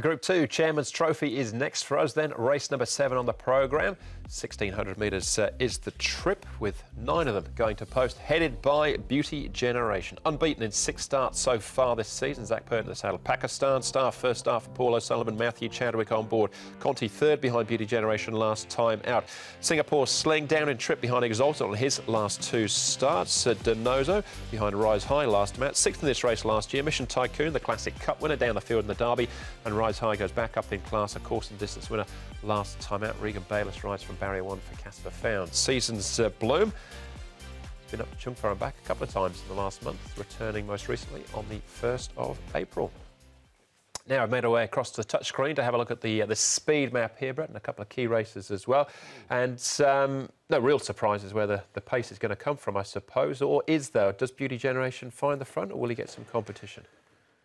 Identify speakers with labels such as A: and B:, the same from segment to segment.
A: The Group 2 Chairman's Trophy is next for us then. Race number 7 on the programme. 1,600 metres is the trip, with 9 of them going to post, headed by Beauty Generation. Unbeaten in 6 starts so far this season. Zach Purton in the saddle. Pakistan star, first star for Paul O'Sullivan. Matthew Chadwick on board. Conti third behind Beauty Generation last time out. Singapore Sling down in trip behind Exalted on his last 2 starts. Donoso behind Rise High last time out. 6th in this race last year. Mission Tycoon, the Classic Cup winner, down the field in the Derby. And Rise High goes back up in class, a course and distance winner last time out. Regan Bayliss rides from Barrier 1 for Casper Found. Season's Bloom. He's been up to Chungfar and back a couple of times in the last month, returning most recently on the 1st of April. Now I've made our way across to the touchscreen to have a look at the speed map here, Brett, and a couple of key races as well. And no real surprises where the pace is going to come from, I suppose. Or is there? Does Beauty Generation find the front, or will he get some competition?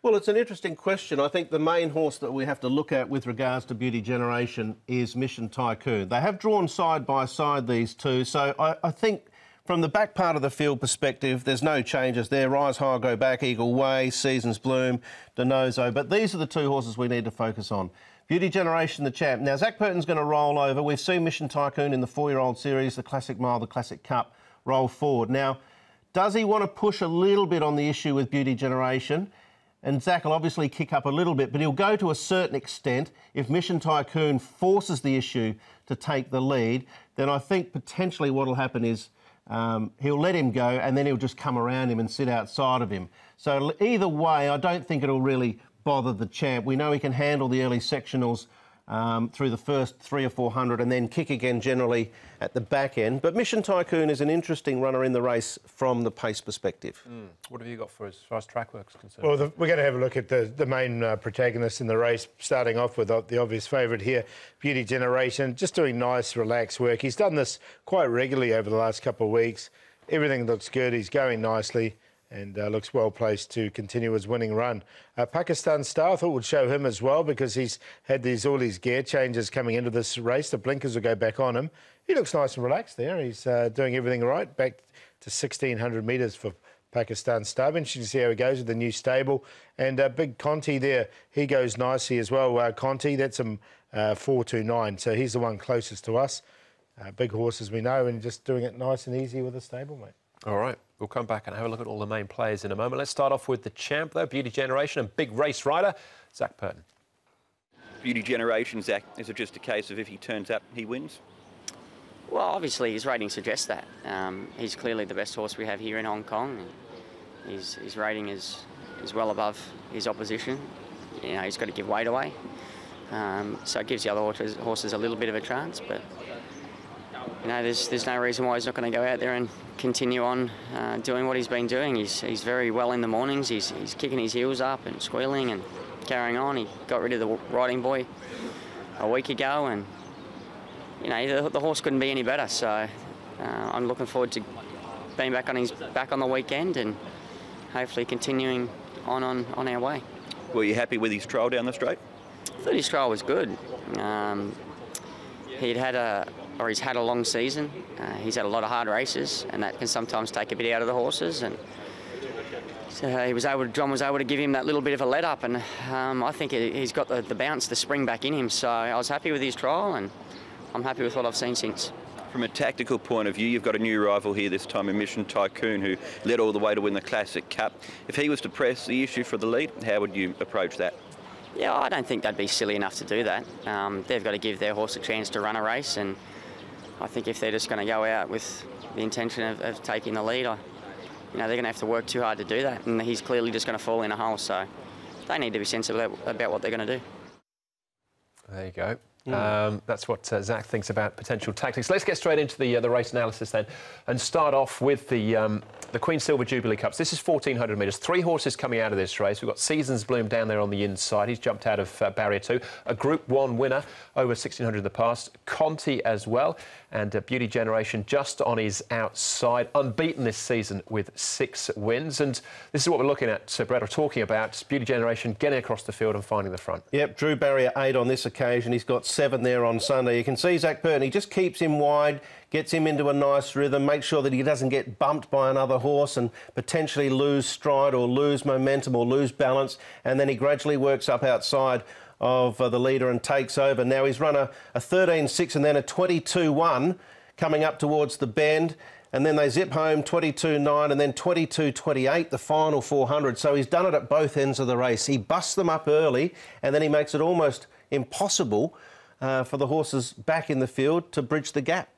B: Well, it's an interesting question. I think the main horse that we have to look at with regards to Beauty Generation is Mission Tycoon. They have drawn side by side, these two, so I think from the back part of the field perspective, there's no changes there. Rise High, Go Back, Eagle Way, Seasons Bloom, Donoso. But these are the 2 horses we need to focus on. Beauty Generation, the champ. Now, Zach Purton's going to roll over. We've seen Mission Tycoon in the 4-year-old series, the Classic Mile, the Classic Cup, roll forward. Now, does he want to push a little bit on the issue with Beauty Generation? And Zach will obviously kick up a little bit, but he'll go to a certain extent. If Mission Tycoon forces the issue to take the lead, then I think potentially what will happen is he'll let him go, and then he'll just come around him and sit outside of him. So either way, I don't think it'll really bother the champ. We know he can handle the early sectionals through the first 300 or 400 and then kick again generally at the back end. But Mission Tycoon is an interesting runner in the race from the pace perspective.
A: What have you got for us as far as track work is concerned?
C: Well, we're going to have a look at the main protagonists in the race, starting off with the obvious favourite here, Beauty Generation, just doing nice, relaxed work. He's done this quite regularly over the last couple of weeks. Everything looks good. He's going nicely and looks well placed to continue his winning run. Pakistan Star, I thought would show him as well, because he's had all these gear changes coming into this race. The blinkers will go back on him. He looks nice and relaxed there. He's doing everything right. Back to 1,600 metres for Pakistan Star. Interesting to see how he goes with the new stable. And big Conti there, he goes nicely as well. Conti, that's him 429, so he's the one closest to us. Big horse, as we know, and just doing it nice and easy with the stable, mate.
A: All right, we'll come back and have a look at all the main players in a moment. Let's start off with the champ, though, Beauty Generation, and big race rider, Zach Purton.
D: Beauty Generation, Zach, is it just a case of if he turns up, he wins?
E: Well, obviously his rating suggests that. He's clearly the best horse we have here in Hong Kong. And his rating is well above his opposition. You know, he's got to give weight away. So it gives the other horses a little bit of a chance, but you know, there's no reason why he's not going to go out there and continue on doing what he's been doing. He's very well in the mornings. He's kicking his heels up and squealing and carrying on. He got rid of the riding boy a week ago, and you know, the horse couldn't be any better. So I'm looking forward to being back on the weekend and hopefully continuing on our way.
D: Were you happy with his trial down the straight?
E: I thought his trial was good. He's had a long season. He's had a lot of hard races, and that can sometimes take a bit out of the horses. And so John was able to give him that little bit of a let up, and I think he's got the bounce, the spring back in him. So I was happy with his trial, and I'm happy with what I've seen since.
D: From a tactical point of view, you've got a new rival here this time in Mission Tycoon, who led all the way to win the Classic Cup. If he was to press the issue for the lead, how would you approach that?
E: Yeah, I don't think they'd be silly enough to do that. They've got to give their horse a chance to run a race, and I think if they're just going to go out with the intention of taking the lead, you know, they're going to have to work too hard to do that, and he's clearly just going to fall in a hole. So they need to be sensible about what they're going to do.
A: There you go. That's what Zach thinks about potential tactics. Let's get straight into the race analysis then, and start off with the Queen Silver Jubilee Cups. This is 1,400 metres. 3 horses coming out of this race. We've got Seasons Bloom down there on the inside. He's jumped out of Barrier 2. A Group 1 winner over 1,600 in the past. Conti as well. And Beauty Generation just on his outside. Unbeaten this season with 6 wins. And this is what we're looking at, Brett, we're talking about. Beauty Generation getting across the field and finding the front.
B: Yep, drew Barrier 8 on this occasion. He's got 7 there on Sunday. You can see Zach Purton, he just keeps him wide, gets him into a nice rhythm, makes sure that he doesn't get bumped by another horse and potentially lose stride or lose momentum or lose balance, and then he gradually works up outside of the leader and takes over. Now he's run a 13.6 and then a 22.1 coming up towards the bend. And then they zip home 22.9 and then 22.28, the final 400. So he's done it at both ends of the race. He busts them up early and then he makes it almost impossible for the horses back in the field to bridge the gap.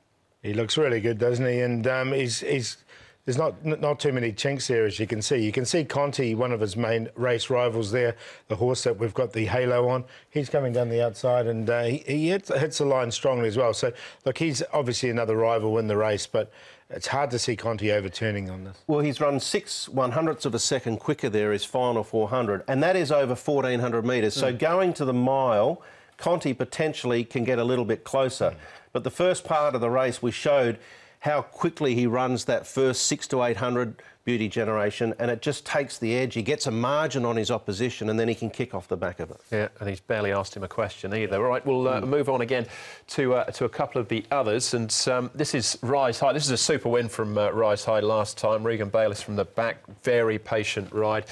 C: He looks really good, doesn't he? And there's not too many chinks there, as you can see. You can see Conti, one of his main race rivals there, the horse that we've got the halo on. He's coming down the outside and he hits the line strongly as well. So, look, he's obviously another rival in the race, but it's hard to see Conti overturning on this.
B: Well, he's run 6/100ths of a second quicker there, his final 400, and that is over 1,400 metres. So going to the mile, Conti potentially can get a little bit closer. But the first part of the race, we showed how quickly he runs that first 600 to 800 Beauty Generation, and it just takes the edge. He gets a margin on his opposition, and then he can kick off the back of it.
A: Yeah, and he's barely asked him a question either. All right, we'll move on again to a couple of the others, and this is Rise High. This is a super win from Rise High last time. Regan Bayliss from the back, very patient ride,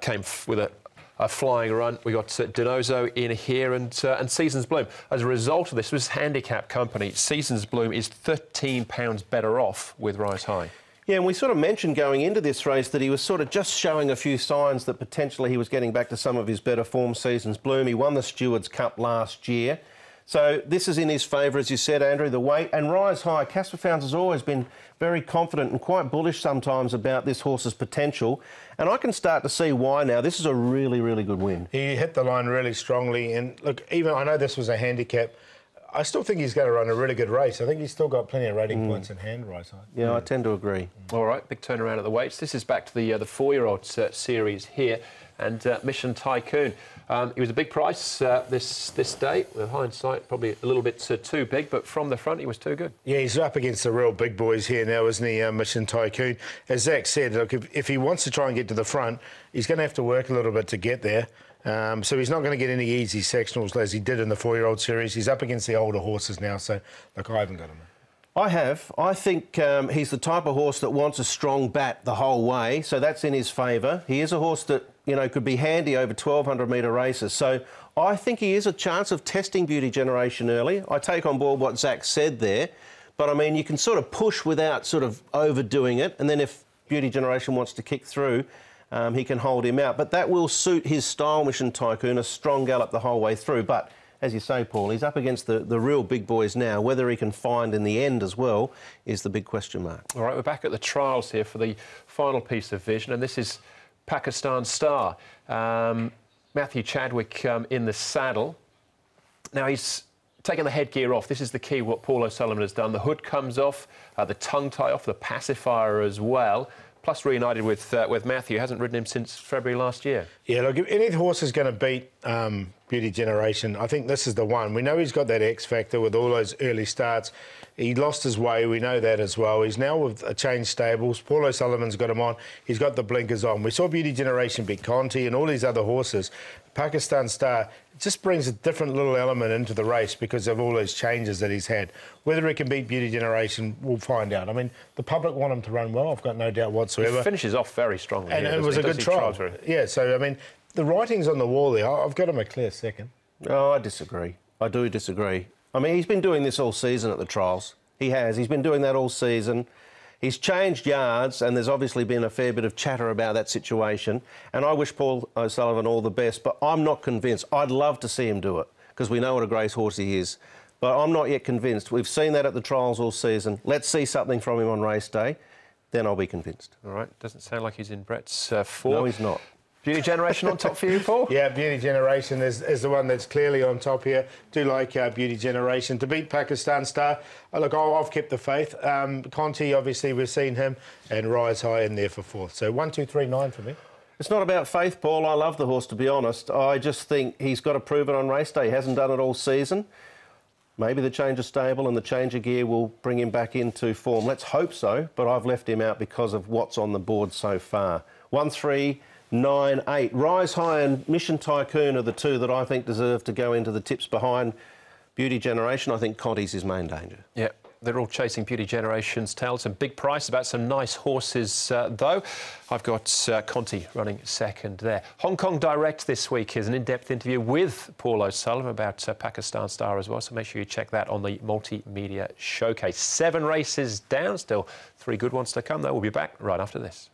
A: came with a flying run. We got Denozo in here and Seasons Bloom. As a result of this, was handicap company. Seasons Bloom is £13 better off with Rise High.
B: Yeah, and we sort of mentioned going into this race that he was sort of just showing a few signs that potentially he was getting back to some of his better form. Seasons Bloom, he won the Stewards Cup last year. So this is in his favour, as you said, Andrew, the weight. And Rise High, Casper Founds has always been very confident and quite bullish sometimes about this horse's potential. And I can start to see why now. This is a really, really good win.
C: He hit the line really strongly. And look, even I know this was a handicap, I still think he's going to run a really good race. I think he's still got plenty of rating points in hand, Rise High.
B: Yeah, I tend to agree.
A: All right, big turnaround at the weights. This is back to the 4-year-old series here. And Mission Tycoon. He was a big price this day. With hindsight, probably a little bit too big, but from the front, he was too good.
C: Yeah, he's up against the real big boys here now, isn't he, Mission Tycoon? As Zach said, look, if he wants to try and get to the front, he's going to have to work a little bit to get there. So he's not going to get any easy sectionals as he did in the 4-year-old series. He's up against the older horses now, so, look, I haven't got him.
B: I have. I think he's the type of horse that wants a strong bat the whole way, so that's in his favour. He is a horse that, you know, could be handy over 1,200-metre races. So I think he is a chance of testing Beauty Generation early. I take on board what Zach said there, but, I mean, you can sort of push without sort of overdoing it, and then if Beauty Generation wants to kick through, he can hold him out. But that will suit his style, Mission Tycoon, a strong gallop the whole way through. But as you say, Paul, he's up against the real big boys now. Whether he can find in the end as well is the big question mark.
A: All right, we're back at the trials here for the final piece of vision, and this is Pakistan Star. Matthew Chadwick in the saddle. Now, he's taken the headgear off. This is the key, what Paul O'Sullivan has done. The hood comes off, the tongue tie off, the pacifier as well. Plus reunited with Matthew. Hasn't ridden him since February last year. Yeah, look, if any horse is going to beat Beauty Generation, I think this is the one. We know he's got that X factor with all those early starts. He lost his way, we know that as well. He's now with a changed stables. Paul O'Sullivan's got him on. He's got the blinkers on. We saw Beauty Generation beat Conti and all these other horses. Pakistan Star just brings a different little element into the race because of all those changes that he's had. Whether he can beat Beauty Generation, we'll find out. I mean, the public want him to run well, I've got no doubt whatsoever. He finishes off very strongly.
C: And it was a good trial. Yeah, so, I mean, the writing's on the wall there. I've got him a clear second.
B: Oh, I disagree. I do disagree. I mean, he's been doing this all season at the trials. He has. He's been doing that all season. He's changed yards, and there's obviously been a fair bit of chatter about that situation. And I wish Paul O'Sullivan all the best, but I'm not convinced. I'd love to see him do it, because we know what a great horse he is. But I'm not yet convinced. We've seen that at the trials all season. Let's see something from him on race day, then I'll be convinced.
A: All right. Doesn't sound like he's in Brett's form.
B: No, he's not.
A: Beauty Generation on top for you, Paul?
C: Yeah, Beauty Generation is the one that's clearly on top here. Do like Beauty Generation. To beat Pakistan Star, look, I've kept the faith. Conti, obviously, we've seen him, and Rise High in there for fourth. So 1, 2, 3, 9 for me.
B: It's not about faith, Paul. I love the horse, to be honest. I just think he's got to prove it on race day. He hasn't done it all season. Maybe the change of stable and the change of gear will bring him back into form. Let's hope so, but I've left him out because of what's on the board so far. 1, 3... 9, 8. Rise High and Mission Tycoon are the two that I think deserve to go into the tips behind Beauty Generation. I think Conti's his main danger.
A: Yeah, they're all chasing Beauty Generation's tail. Some big price about some nice horses, though. I've got Conti running second there. Hong Kong Direct this week is an in-depth interview with Paul O'Sullivan about Pakistan Star as well, so make sure you check that on the Multimedia Showcase. 7 races down, still 3 good ones to come, though. We'll be back right after this.